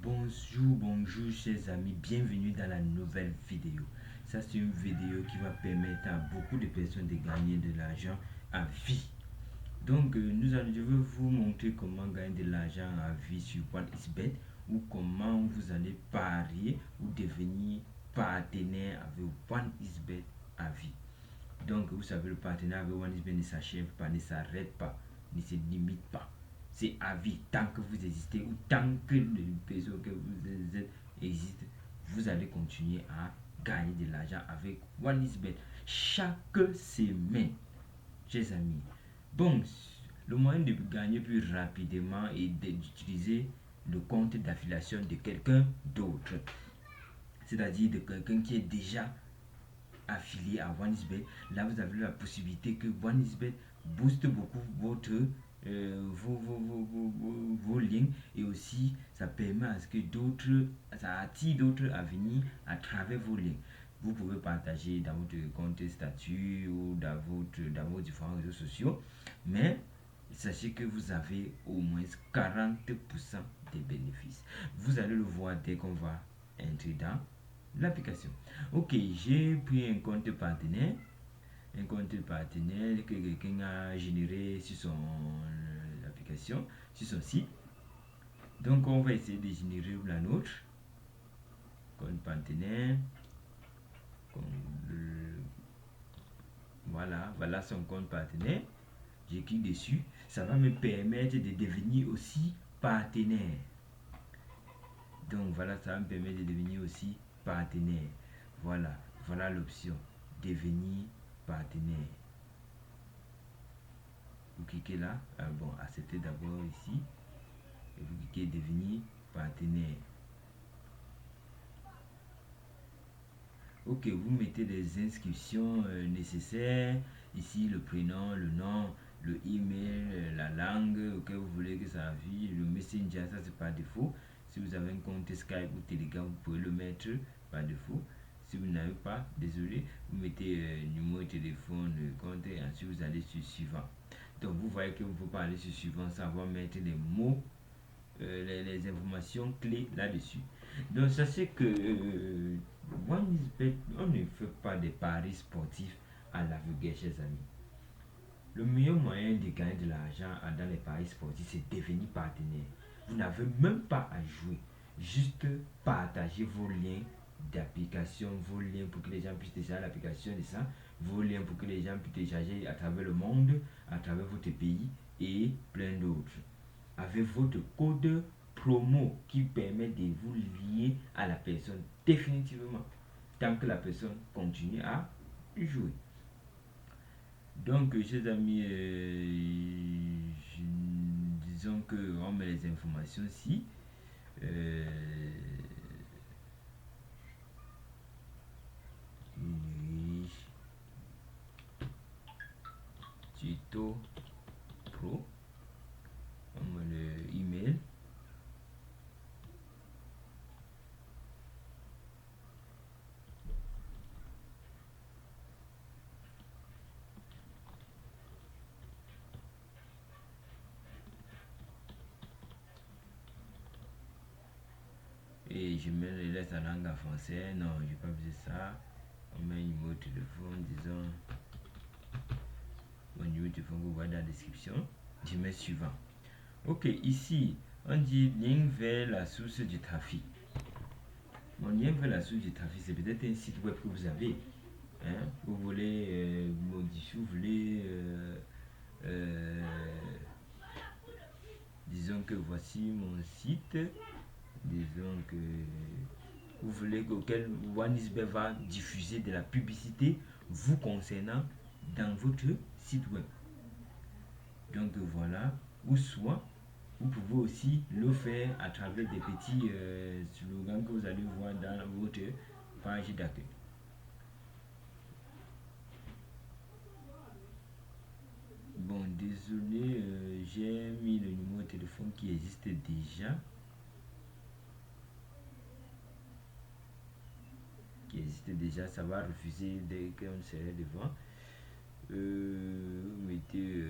Bonjour chers amis, bienvenue dans la nouvelle vidéo. Ça c'est une vidéo qui va permettre à beaucoup de personnes de gagner de l'argent à vie. Donc je vais vous montrer comment gagner de l'argent à vie sur OneXBet ou comment vous allez parier ou devenir partenaire avec OneXBet à vie. Donc vous savez, le partenariat avec OneXBet ne s'achève pas, ne s'arrête pas, ne se limite pas. C'est à vie. Tant que vous existez ou tant que les personnes que vous êtes existent, vous allez continuer à gagner de l'argent avec OneXBet chaque semaine, chers amis. Bon, le moyen de gagner plus rapidement est d'utiliser le compte d'affiliation de quelqu'un d'autre. C'est-à-dire de quelqu'un qui est déjà affilié à OneXBet. Là, vous avez la possibilité que OneXBet booste beaucoup vos liens, et aussi ça permet à ce que ça attire d'autres à venir à travers vos liens. Vous pouvez partager dans votre compte statut ou dans vos différents réseaux sociaux, mais sachez que vous avez au moins 40% des bénéfices. Vous allez le voir dès qu'on va entrer dans l'application. Ok, j'ai pris un compte partenaire que quelqu'un a généré sur son application, sur son site. Donc on va essayer de générer la nôtre. Compte partenaire. Voilà son compte partenaire. Je clique dessus. Ça va me permettre de devenir aussi partenaire. Donc voilà, ça va me permettre de devenir aussi partenaire. Voilà l'option devenir partenaire. Vous cliquez là, acceptez d'abord ici, et vous cliquez devenir partenaire. Ok, vous mettez les inscriptions nécessaires, ici le prénom, le nom, le email, la langue auquel vous voulez que ça affiche, le messenger, ça c'est par défaut. Si vous avez un compte Skype ou Telegram, vous pouvez le mettre par défaut. Si vous n'avez pas, désolé, vous mettez numéro de téléphone, compte, et ensuite vous allez sur suivant. Donc vous voyez que vous ne pouvez pas aller sur suivant sans avoir mettre les mots, les informations clés là-dessus. Donc sachez que OneXBet, on ne fait pas des paris sportifs à l'aveugle, chers amis. Le meilleur moyen de gagner de l'argent dans les paris sportifs, c'est devenir partenaire. Vous n'avez même pas à jouer, juste partager vos liens d'application, vos liens pour que les gens puissent télécharger l'application de ça, vos liens pour que les gens puissent télécharger à travers le monde, à travers votre pays et plein d'autres. Avec votre code promo qui permet de vous lier à la personne définitivement, tant que la personne continue à jouer. Donc, chers amis, disons que on met les informations ici. Tuto Pro, on met le email. Et je mets les lettres en langue en français. Non, je n'ai pas besoin de ça. On met un numéro de téléphone, disons. Mon numéro de téléphone, vous voyez dans la description. Je mets suivant. Ok, ici, on dit lien vers la source du trafic. Mon lien vers la source du trafic, c'est peut-être un site web que vous avez. Hein? Vous voulez modifier, vous voulez. Disons que voici mon site. Disons que vous voulez auquel OneXBet va diffuser de la publicité vous concernant dans votre site web. Donc voilà, ou soit vous pouvez aussi le faire à travers des petits slogans que vous allez voir dans votre page d'accueil. Bon, désolé, j'ai mis le numéro de téléphone qui existe déjà. Ça va refuser dès qu'on serait devant. Vous mettez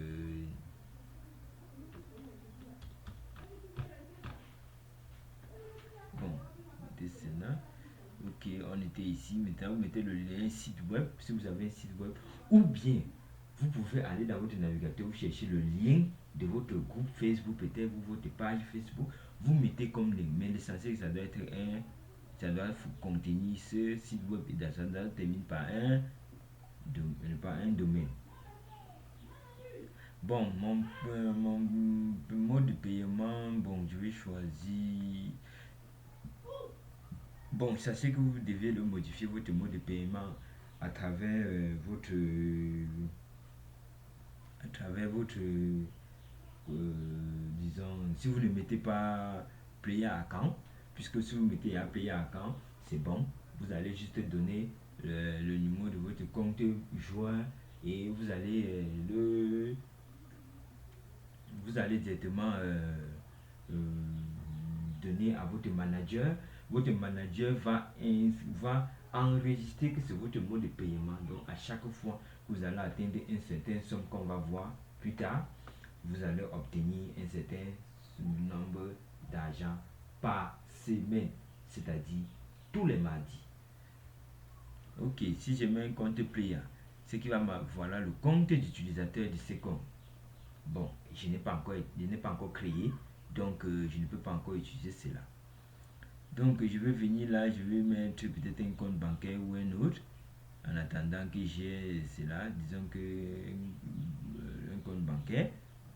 Ok, on était ici. Maintenant, vous mettez le lien site web si vous avez un site web. Ou bien, vous pouvez aller dans votre navigateur, vous cherchez le lien de votre groupe Facebook, peut-être votre page Facebook. Vous mettez comme lien. Mais l'essentiel, ça doit être un. Ça doit contenir ce site web et ça doit terminer par un domaine. Bon, mon mode de paiement, bon, je vais choisir. Bon, sachez que vous devez le modifier votre mode de paiement à travers disons, si vous ne mettez pas player account, puisque si vous mettez à player account, c'est bon. Vous allez juste donner le numéro de votre compte joueur et vous allez directement euh, donner à votre manager. Votre manager va enregistrer que c'est votre mot de paiement. Donc à chaque fois que vous allez atteindre une certaine somme qu'on va voir plus tard, vous allez obtenir un certain nombre d'argent par semaine, c'est-à-dire tous les mardis. Ok, si je mets un compte player, ce qui va me voilà le compte d'utilisateur de ce compte. Bon, je n'ai pas encore créé, donc je ne peux pas encore utiliser cela. Donc je vais venir là, je vais mettre peut-être un compte bancaire ou un autre, en attendant que j'ai cela, disons que un compte bancaire,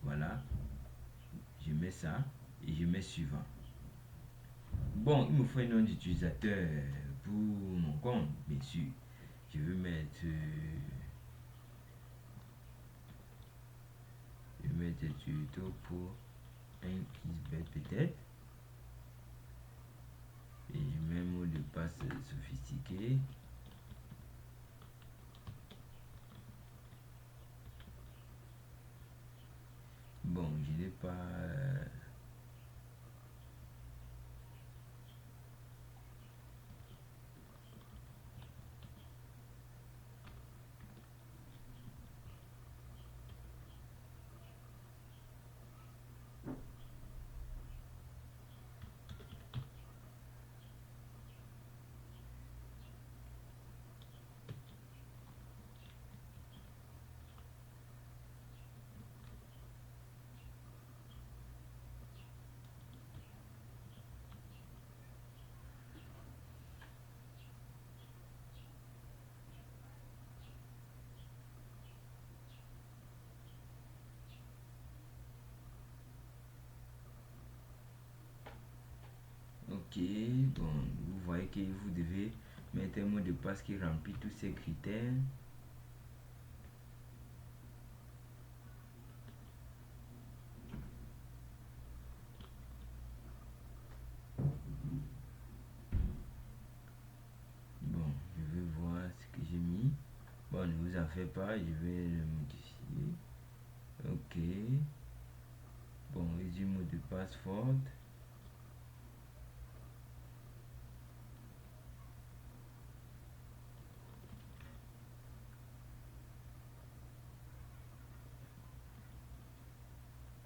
voilà, je mets ça et je mets suivant. Bon, il me faut un nom d'utilisateur pour mon compte, bien sûr. Je vais mettre, tuto pour un Xbet peut-être. Et je mets un mot de passe sophistiqué. Bon, je n'ai pas. Ok, bon, vous voyez que vous devez mettre un mot de passe qui remplit tous ces critères. Bon, je vais voir ce que j'ai mis. Bon, ne vous en faites pas, je vais le modifier. Ok. Bon, et du mot de passe fort.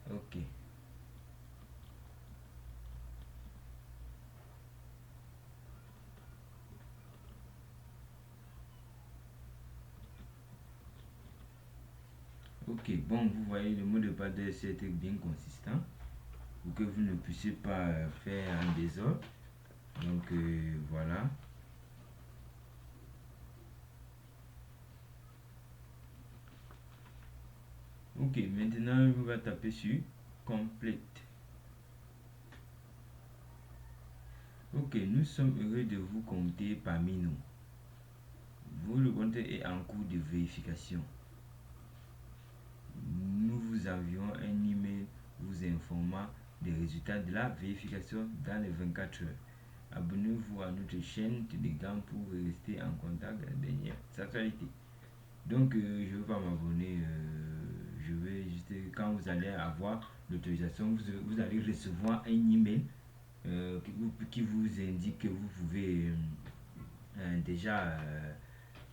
Ok. Ok, bon, vous voyez, le mot de passe doit être bien consistant pour que vous ne puissiez pas faire un désordre. Donc, voilà. Ok, maintenant, on va taper sur Complete. Ok, nous sommes heureux de vous compter parmi nous. Le compte est en cours de vérification. Nous vous enverrons un email vous informant des résultats de la vérification dans les 24 heures. Abonnez-vous à notre chaîne Telegram pour rester en contact avec les dernières actualités. Donc, je ne vais pas m'abonner. Je vais juste, quand vous allez avoir l'autorisation, vous allez recevoir un email qui vous indique que vous pouvez déjà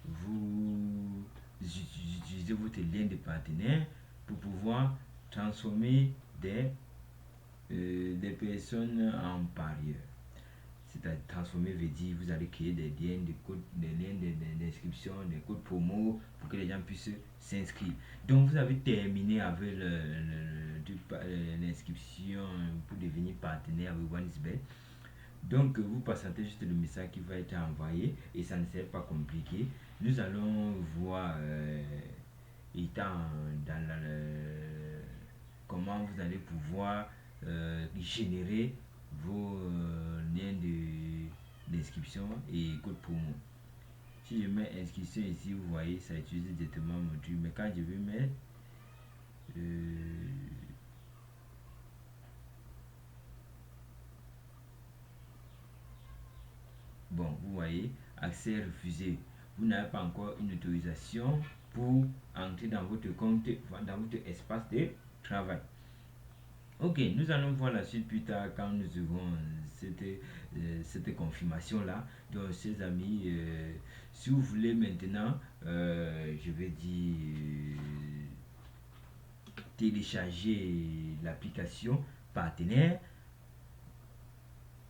vous utilisez votre lien de partenaire pour pouvoir transformer des personnes en parieurs. C'est-à-dire transformer veut dire vous allez créer des liens, des liens d'inscription, des codes promo pour que les gens puissent s'inscrire. Donc vous avez terminé avec l'inscription pour devenir partenaire avec OneXBet. Donc vous patientez juste le message qui va être envoyé et ça ne sert pas compliqué. Nous allons voir étant dans comment vous allez pouvoir générer vos liens d'inscription et code promo. Si je mets inscription ici, vous voyez, ça utilise directement mon truc. Mais quand je vais mettre bon, vous voyez, accès refusé. Vous n'avez pas encore une autorisation pour entrer dans votre compte, dans votre espace de travail. Ok, nous allons voir la suite plus tard quand nous aurons cette confirmation-là. Donc, chers amis, si vous voulez maintenant, je vais dire, télécharger l'application partenaire,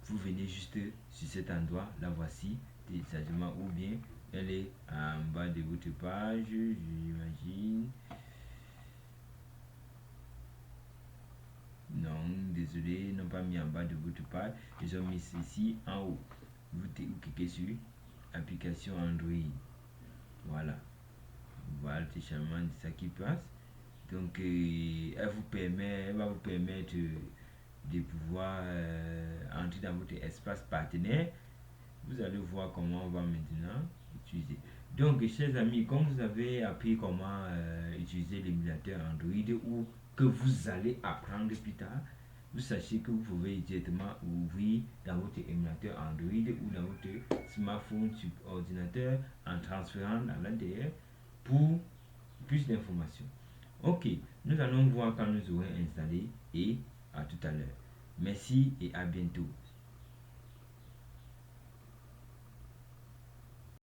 vous venez juste sur cet endroit, la voici, téléchargement, ou bien elle est en bas de votre page, j'imagine. Non, désolé, non pas mis en bas de votre page, ils ont mis ici en haut. Vous cliquez sur application Android. Voilà. Voilà le téléchargement de ça qui passe. Donc, elle va vous permettre de pouvoir entrer dans votre espace partenaire. Vous allez voir comment on va maintenant utiliser. Donc, chers amis, comme vous avez appris comment utiliser l'émulateur Android ou que vous allez apprendre plus tard, vous sachez que vous pouvez directement ouvrir dans votre émulateur Android ou dans votre smartphone sur ordinateur en transférant à l'intérieur pour plus d'informations. Ok, nous allons voir quand nous aurons installé et à tout à l'heure. Merci et à bientôt.